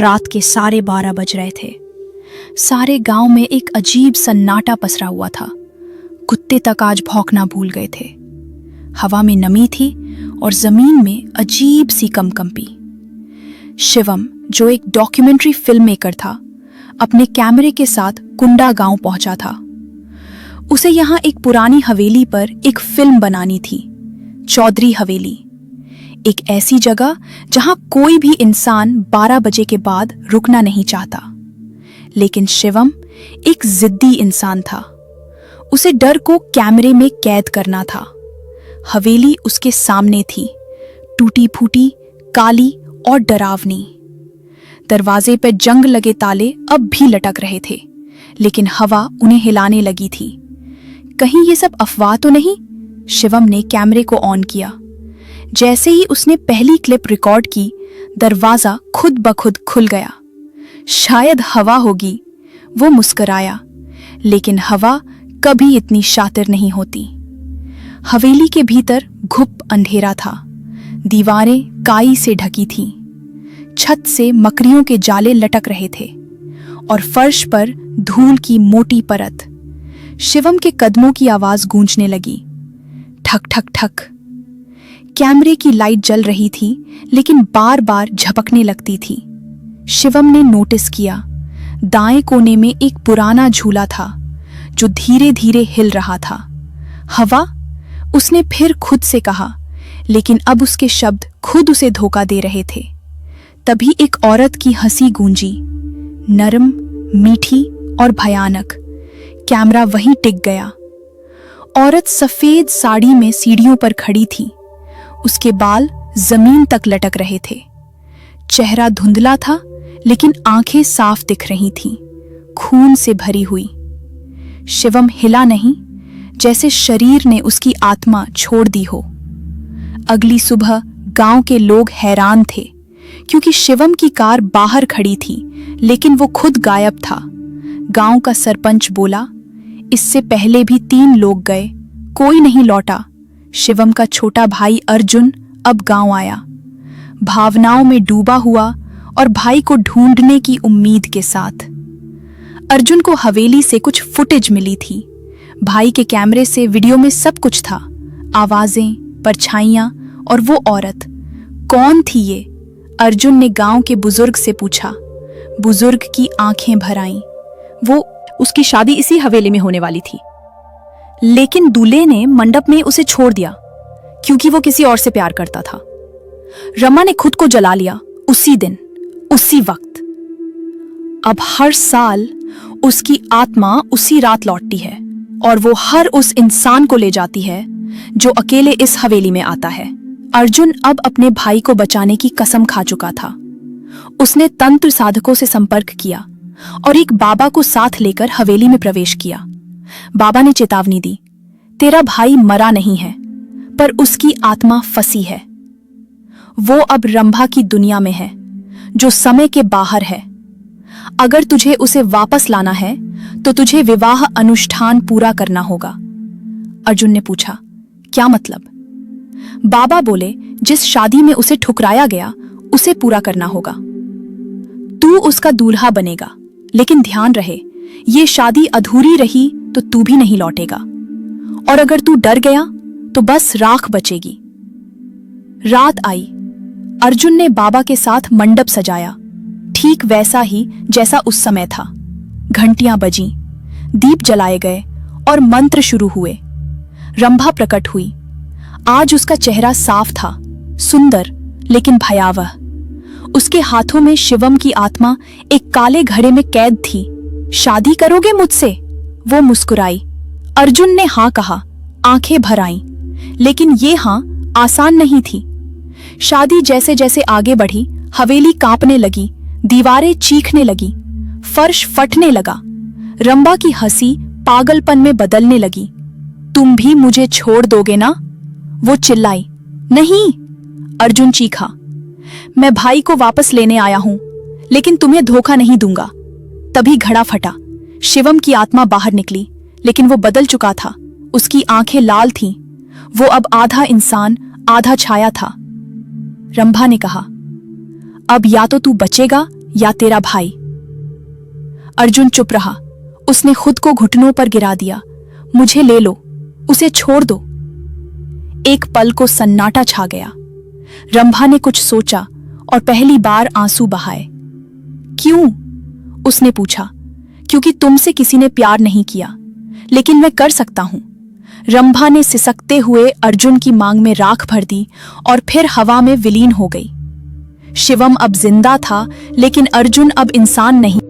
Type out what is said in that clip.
रात के 12:30 बज रहे थे। सारे गांव में एक अजीब सन्नाटा पसरा हुआ था। कुत्ते तक आज भौंकना भूल गए थे। हवा में नमी थी और जमीन में अजीब सी कंपकंपी। शिवम, जो एक डॉक्यूमेंट्री फिल्म मेकर था, अपने कैमरे के साथ कुंडा गांव पहुंचा था। उसे यहां एक पुरानी हवेली पर एक फिल्म बनानी थी, चौधरी हवेली। एक ऐसी जगह जहां कोई भी इंसान 12 बजे के बाद रुकना नहीं चाहता। लेकिन शिवम एक जिद्दी इंसान था। उसे डर को कैमरे में कैद करना था। हवेली उसके सामने थी, टूटी फूटी, काली और डरावनी। दरवाजे पर जंग लगे ताले अब भी लटक रहे थे, लेकिन हवा उन्हें हिलाने लगी थी। कहीं ये सब अफवाह तो नहीं? शिवम ने कैमरे को ऑन किया। जैसे ही उसने पहली क्लिप रिकॉर्ड की, दरवाजा खुद ब खुद खुल गया। शायद हवा होगी, वो मुस्कुराया। लेकिन हवा कभी इतनी शातिर नहीं होती। हवेली के भीतर घुप अंधेरा था। दीवारें काई से ढकी थीं। छत से मकड़ियों के जाले लटक रहे थे और फर्श पर धूल की मोटी परत। शिवम के कदमों की आवाज गूंजने लगी, ठक ठक ठक। कैमरे की लाइट जल रही थी, लेकिन बार बार झपकने लगती थी। शिवम ने नोटिस किया, दाएं कोने में एक पुराना झूला था जो धीरे धीरे हिल रहा था। हवा, उसने फिर खुद से कहा, लेकिन अब उसके शब्द खुद उसे धोखा दे रहे थे। तभी एक औरत की हंसी गूंजी, नरम, मीठी और भयानक। कैमरा वहीं टिक गया। औरत सफेद साड़ी में सीढ़ियों पर खड़ी थी। उसके बाल जमीन तक लटक रहे थे। चेहरा धुंधला था, लेकिन आंखें साफ दिख रही थीं, खून से भरी हुई। शिवम हिला नहीं, जैसे शरीर ने उसकी आत्मा छोड़ दी हो। अगली सुबह गांव के लोग हैरान थे, क्योंकि शिवम की कार बाहर खड़ी थी, लेकिन वो खुद गायब था। गांव का सरपंच बोला, इससे पहले भी 3 लोग गए, कोई नहीं लौटा। शिवम का छोटा भाई अर्जुन अब गांव आया, भावनाओं में डूबा हुआ और भाई को ढूंढने की उम्मीद के साथ। अर्जुन को हवेली से कुछ फुटेज मिली थी। भाई के कैमरे से वीडियो में सब कुछ था, आवाजें, परछाइयां और वो औरत। कौन थी ये? अर्जुन ने गांव के बुजुर्ग से पूछा। बुजुर्ग की आंखें भर आईं। वो, उसकी शादी इसी हवेली में होने वाली थी, लेकिन दूल्हे ने मंडप में उसे छोड़ दिया क्योंकि वो किसी और से प्यार करता था। रमा ने खुद को जला लिया उसी दिन, उसी वक्त। अब हर साल उसकी आत्मा उसी रात लौटती है और वो हर उस इंसान को ले जाती है जो अकेले इस हवेली में आता है। अर्जुन अब अपने भाई को बचाने की कसम खा चुका था। उसने तंत्र साधकों से संपर्क किया और एक बाबा को साथ लेकर हवेली में प्रवेश किया। बाबा ने चेतावनी दी, तेरा भाई मरा नहीं है, पर उसकी आत्मा फंसी है। वो अब रंभा की दुनिया में है, जो समय के बाहर है। अगर तुझे उसे वापस लाना है तो तुझे विवाह अनुष्ठान पूरा करना होगा। अर्जुन ने पूछा, क्या मतलब? बाबा बोले, जिस शादी में उसे ठुकराया गया उसे पूरा करना होगा। तू उसका दूल्हा बनेगा, लेकिन ध्यान रहे, ये शादी अधूरी रही तो तू भी नहीं लौटेगा, और अगर तू डर गया तो बस राख बचेगी। रात आई। अर्जुन ने बाबा के साथ मंडप सजाया, ठीक वैसा ही जैसा उस समय था। घंटियां बजीं, दीप जलाए गए और मंत्र शुरू हुए। रंभा प्रकट हुई। आज उसका चेहरा साफ था, सुंदर लेकिन भयावह। उसके हाथों में शिवम की आत्मा एक काले घड़े में कैद थी। शादी करोगे मुझसे? वो मुस्कुराई। अर्जुन ने हाँ कहा, आंखें भर आईं, लेकिन ये हाँ आसान नहीं थी। शादी जैसे जैसे आगे बढ़ी, हवेली कांपने लगी, दीवारें चीखने लगी, फर्श फटने लगा। रंभा की हंसी पागलपन में बदलने लगी। तुम भी मुझे छोड़ दोगे ना? वो चिल्लाई। नहीं, अर्जुन चीखा। मैं भाई को वापस लेने आया हूं, लेकिन तुम्हें धोखा नहीं दूंगा। तभी घड़ा फटा। शिवम की आत्मा बाहर निकली, लेकिन वो बदल चुका था। उसकी आंखें लाल थीं। वो अब आधा इंसान, आधा छाया था। रंभा ने कहा, अब या तो तू बचेगा या तेरा भाई? अर्जुन चुप रहा। उसने खुद को घुटनों पर गिरा दिया। मुझे ले लो, उसे छोड़ दो। एक पल को सन्नाटा छा गया। रंभा ने कुछ सोचा और पहली बार आंसू बहाए। क्यों? उसने पूछा। क्योंकि तुमसे किसी ने प्यार नहीं किया, लेकिन मैं कर सकता हूं। रंभा ने सिसकते हुए अर्जुन की मांग में राख भर दी और फिर हवा में विलीन हो गई। शिवम अब जिंदा था, लेकिन अर्जुन अब इंसान नहीं।